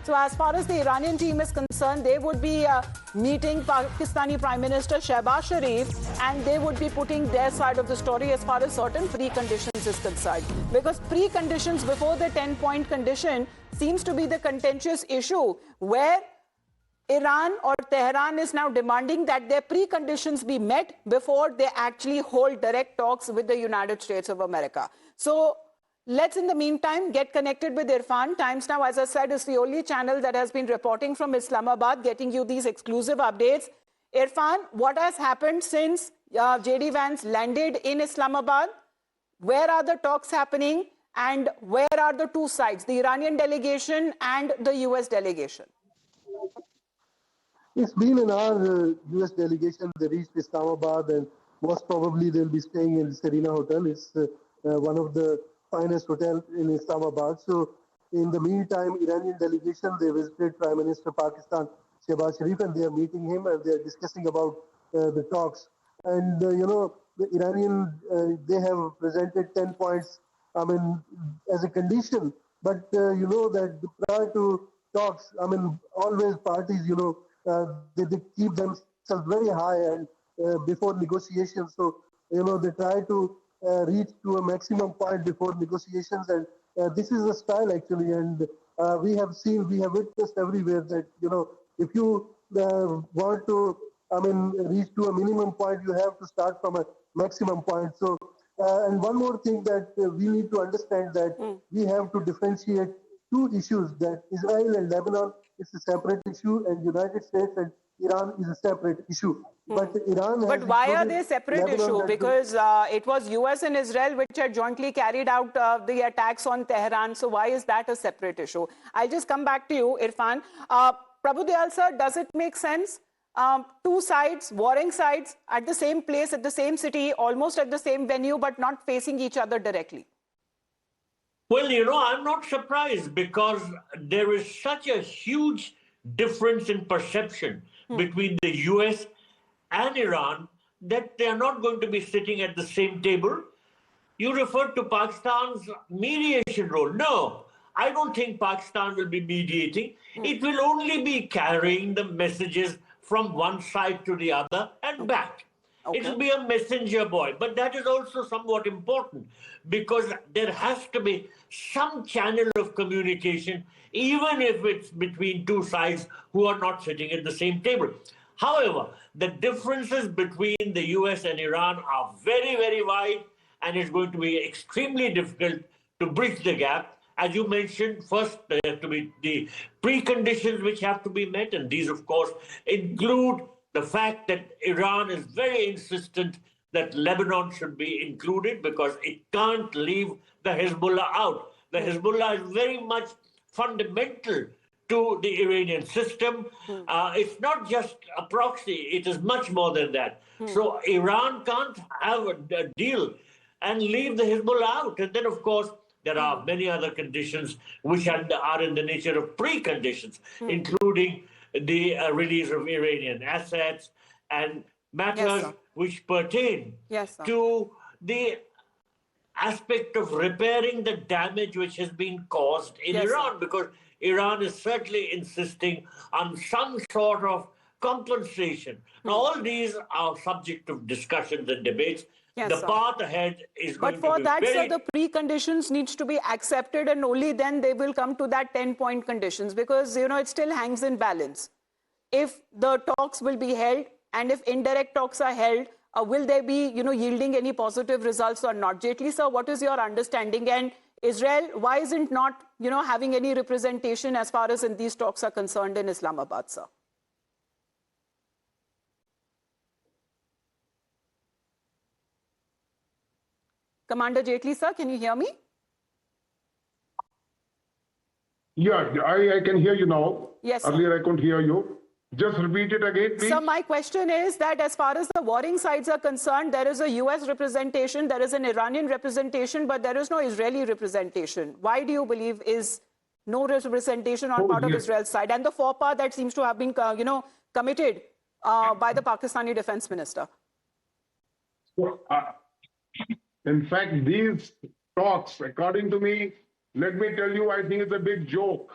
So as far as the Iranian team is concerned, they would be meeting Pakistani Prime Minister Shehbaz Sharif, and they would be putting their side of the story as far as certain preconditions is concerned. Because preconditions before the 10-point condition seems to be the contentious issue, where Iran or Tehran is now demanding that their preconditions be met before they actually hold direct talks with the United States of America. So let's, in the meantime, get connected with Irfan. Times Now, as I said, is the only channel that has been reporting from Islamabad, getting you these exclusive updates. Irfan, what has happened since J.D. Vance landed in Islamabad? Where are the talks happening? And where are the two sides, the Iranian delegation and the U.S. delegation? It's been in our U.S. delegation. They reached Islamabad, and most probably they'll be staying in the Serena Hotel. It's one of the finest hotels in Islamabad. So in the meantime, Iranian delegation, they visited Prime Minister Pakistan, Shehbaz Sharif, and they are meeting him, and they are discussing about the talks. And, you know, the Iranian, they have presented 10 points, I mean, as a condition. But you know that prior to talks, I mean, always parties, you know, they keep themselves very high and before negotiations. So, you know, they try to reach to a maximum point before negotiations. And this is a style, actually. And we have witnessed everywhere that, you know, if you want to, I mean, reach to a minimum point, you have to start from a maximum point. So, and one more thing that we need to understand that we have to differentiate two issues, that Israel and Lebanon is a separate issue, and United States and Iran is a separate issue. But Iran But why are they separate issue? Because it was US and Israel which had jointly carried out the attacks on Tehran. So why is that a separate issue? I'll just come back to you, Irfan. Prabhu Dayal sir, does it make sense? Two sides, warring sides, at the same place, at the same city, almost at the same venue, but not facing each other directly? Well, you know, I'm not surprised, because there is such a huge difference in perception between the US and Iran that they are not going to be sitting at the same table. You referred to Pakistan's mediation role. No, I don't think Pakistan will be mediating. It will only be carrying the messages from one side to the other and back. It will be a messenger boy, but that is also somewhat important, because there has to be some channel of communication, even if it's between two sides who are not sitting at the same table. However, the differences between the US and Iran are very, very wide, and it's going to be extremely difficult to bridge the gap. As you mentioned, first there have to be the preconditions which have to be met, and these, of course, include the fact that Iran is very insistent that Lebanon should be included, because it can't leave the Hezbollah out. The Hezbollah is very much fundamental to the Iranian system. It's not just a proxy, it is much more than that. So Iran can't have a deal and leave the Hezbollah out. And then, of course, there are many other conditions which are in the nature of preconditions, including the release of Iranian assets and matters which pertain to the aspect of repairing the damage which has been caused in Iran, because Iran is certainly insisting on some sort of compensation. Now, all these are subject of discussions and debates. The path ahead is going to be But for that, sir, the preconditions needs to be accepted, and only then they will come to that 10-point conditions, because, you know, it still hangs in balance. If the talks will be held, and if indirect talks are held, will they be, you know, yielding any positive results or not? Jaitley, sir, what is your understanding? And Israel, why isn't not, you know, having any representation as far as in these talks are concerned in Islamabad, sir? Commander Jaitley, sir, can you hear me? Yeah, I can hear you now. Yes, sir. Earlier I couldn't hear you. Just repeat it again, please. So my question is that as far as the warring sides are concerned, there is a US representation, there is an Iranian representation, but there is no Israeli representation. Why do you believe is no representation on part of Israel's side? And the FOPA that seems to have been, you know, committed by the Pakistani defense minister. In fact, these talks, according to me, let me tell you, I think it's a big joke.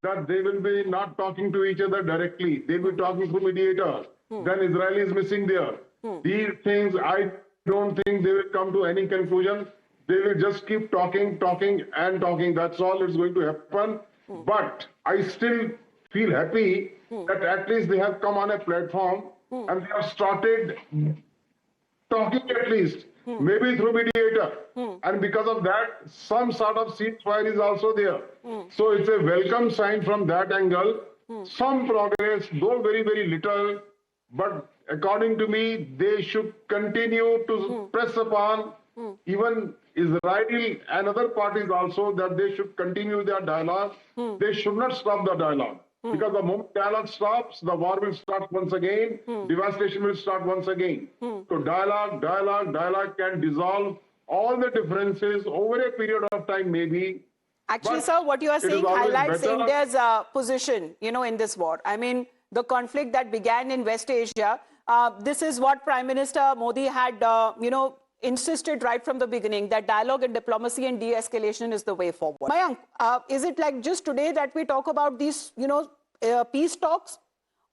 that they will be not talking to each other directly. They'll be talking through mediators. Then Israel is missing there. These things, I don't think they will come to any conclusion. They will just keep talking, talking, and talking. That's all is going to happen. But I still feel happy that at least they have come on a platform and they have started talking at least, maybe through mediator. And because of that, some sort of ceasefire is also there. So it's a welcome sign from that angle. Some progress, though very, very little, but according to me, they should continue to press upon even Israel and other parties also that they should continue their dialogue. They should not stop the dialogue. Because the moment dialogue stops, the war will start once again, devastation will start once again. So dialogue can dissolve all the differences over a period of time maybe. Actually, But sir, what you are it is saying always highlights better- India's position, in this war. I mean, the conflict that began in West Asia, this is what Prime Minister Modi had, insisted right from the beginning, that dialogue and diplomacy and de-escalation is the way forward. Mayank, is it like just today that we talk about these, peace talks?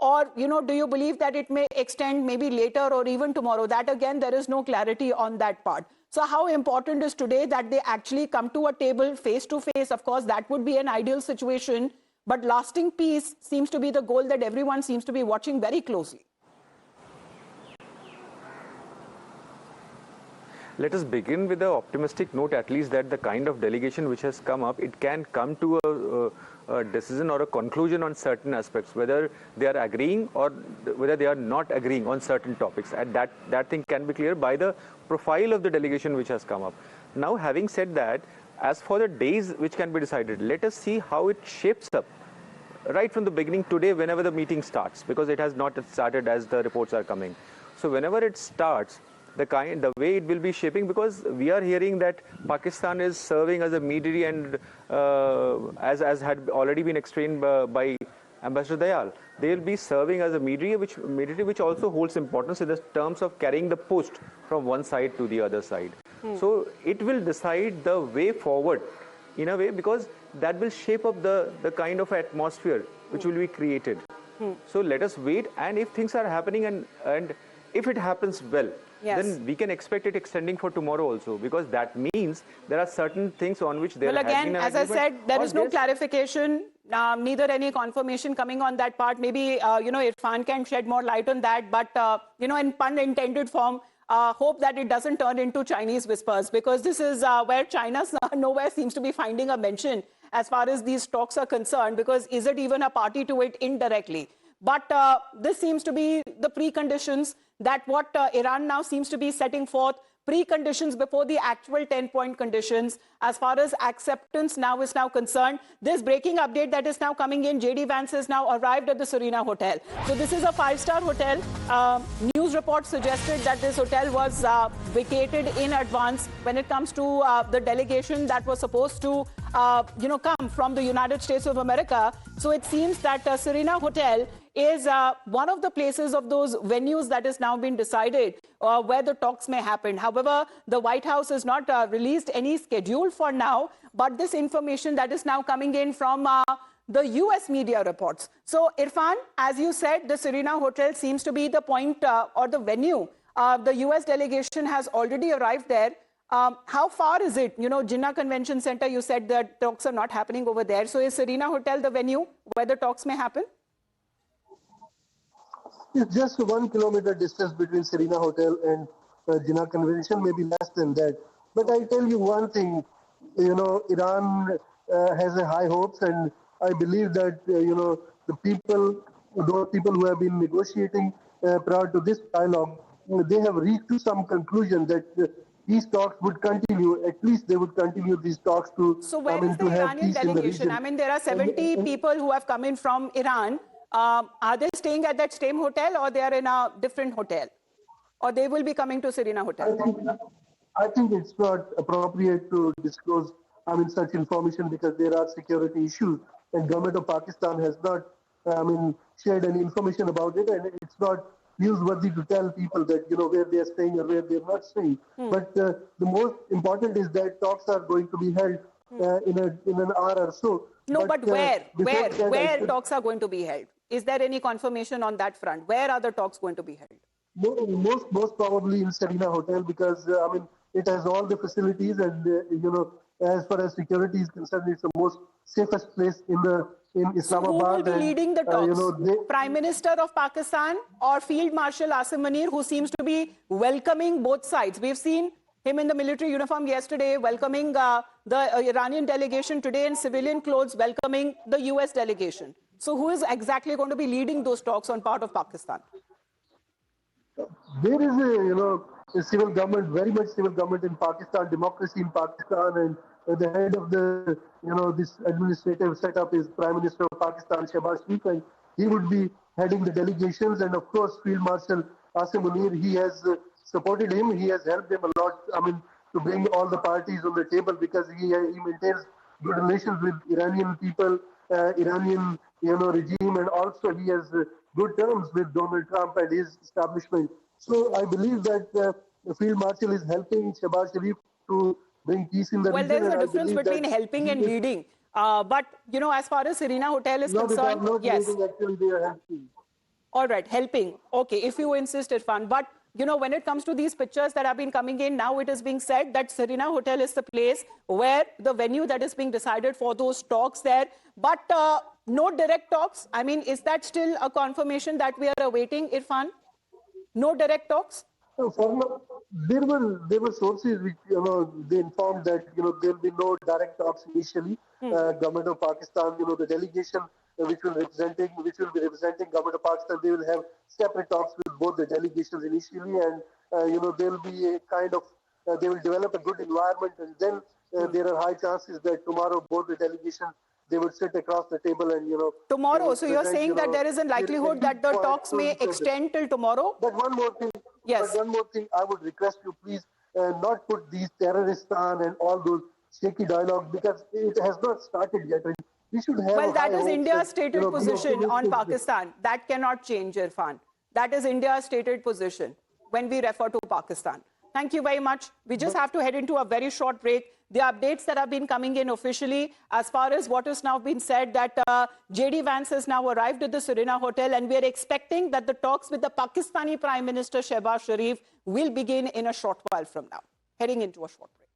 Or, do you believe that it may extend maybe later or even tomorrow? That again, there is no clarity on that part. So how important is today that they actually come to a table face to face? Of course, that would be an ideal situation, but lasting peace seems to be the goal that everyone seems to be watching very closely. Let us begin with the optimistic note, at least, that the kind of delegation which has come up, it can come to a decision or a conclusion on certain aspects, whether they are agreeing or whether they are not agreeing on certain topics. And that thing can be clear by the profile of the delegation which has come up. Now, having said that, as for the days which can be decided, let us see how it shapes up right from the beginning today, whenever the meeting starts, because it has not started as the reports are coming. So whenever it starts, the way it will be shaping, because we are hearing that Pakistan is serving as a mediator, and as had already been explained by Ambassador Dayal, they will be serving as a mediator which also holds importance in the terms of carrying the post from one side to the other side. So it will decide the way forward in a way, because that will shape up the kind of atmosphere which will be created. So let us wait, and if things are happening and if it happens well, then we can expect it extending for tomorrow also, because that means there are certain things on which there Well, has again, been an as I agreement, said, there or is no this- clarification, neither any confirmation coming on that part. Maybe, Irfan can shed more light on that, but, in pun intended form, hope that it doesn't turn into Chinese whispers, because this is where China nowhere seems to be finding a mention as far as these talks are concerned, because is it even a party to it indirectly? But this seems to be the preconditions that what Iran now seems to be setting forth, preconditions before the actual 10-point conditions as far as acceptance now is concerned. This breaking update that is now coming in, J.D. Vance has now arrived at the Serena Hotel. So this is a 5-star hotel. News reports suggested that this hotel was vacated in advance when it comes to the delegation that was supposed to come from the United States of America. So it seems that Serena Hotel is one of the places of those venues that has now been decided where the talks may happen. However, the White House has not released any schedule for now, but this information that is now coming in from the US media reports. So, Irfan, as you said, the Serena Hotel seems to be the point or the venue. The US delegation has already arrived there. How far is it? Jinnah Convention Center, you said that talks are not happening over there. So is Serena Hotel the venue where the talks may happen? It's just 1 kilometer distance between Serena Hotel and Jinnah Convention, maybe less than that. But I tell you one thing, Iran has a high hopes, and I believe that, those people who have been negotiating prior to this dialogue, they have reached to some conclusion that these talks would continue. At least they would continue these talks to, So where is the to have Iranian peace in the delegation? region. I mean, there are 70 people who have come in from Iran. Are they staying at that same hotel, or they are in a different hotel? Or they will be coming to Serena Hotel? I think it's not appropriate to disclose, such information, because there are security issues, and government of Pakistan has not, shared any information about it, and it's not newsworthy to tell people that, where they are staying or where they are not staying. But the most important is that talks are going to be held in an hour or so. No, but before that, where talks are going to be held? Is there any confirmation on that front? Where are the talks going to be held? Most probably in Serena Hotel, because I mean it has all the facilities, and as far as security is concerned, it's the most safest place in Islamabad. So who will be leading the talks? Prime Minister of Pakistan or Field Marshal Asim Munir, who seems to be welcoming both sides? We've seen him in the military uniform yesterday, welcoming the Iranian delegation today in civilian clothes, welcoming the US delegation. So who is exactly going to be leading those talks on part of Pakistan? There is a civil government, very much civil government in Pakistan, democracy in Pakistan, and at the head of the this administrative setup is Prime Minister of Pakistan, Shehbaz Sharif, and he would be heading the delegations. And of course, Field Marshal Asim Munir, he has supported him, he has helped him a lot. I mean, to bring all the parties on the table, because he maintains good relations with Iranian people, Iranian regime, and also he has good terms with Donald Trump and his establishment. So I believe that the Field Marshal is helping Shehbaz Sharif to bring peace in the region. Well, there's a difference between helping and leading. But, as far as Serena Hotel is concerned, yes. Leading, actually, they are helping. All right, helping. Okay, if you insist, Irfan. But, when it comes to these pictures that have been coming in, now it is being said that Serena Hotel is the place where the venue that is being decided for those talks there. But no direct talks. I mean, is that still a confirmation that we are awaiting, Irfan? No direct talks? There were sources which they informed that there will be no direct talks initially. Government of Pakistan, the delegation which will be representing Government of Pakistan, they will have separate talks with both the delegations initially, and there will be a kind of they will develop a good environment, and then there are high chances that tomorrow both the delegations they would sit across the table and tomorrow. So you're saying that there is a likelihood that the talks may extend till tomorrow? But one more thing. Yes. But one more thing, I would request you please not put these terroristan and all those shaky dialogues, because it has not started yet. And we should have. Well, that is India's stated position on Pakistan. That cannot change, Irfan. That is India's stated position when we refer to Pakistan. Thank you very much. We just have to head into a very short break. The updates that have been coming in officially, as far as what has now been said, that J.D. Vance has now arrived at the Serena Hotel, and we are expecting that the talks with the Pakistani Prime Minister Shehbaz Sharif will begin in a short while from now. Heading into a short break.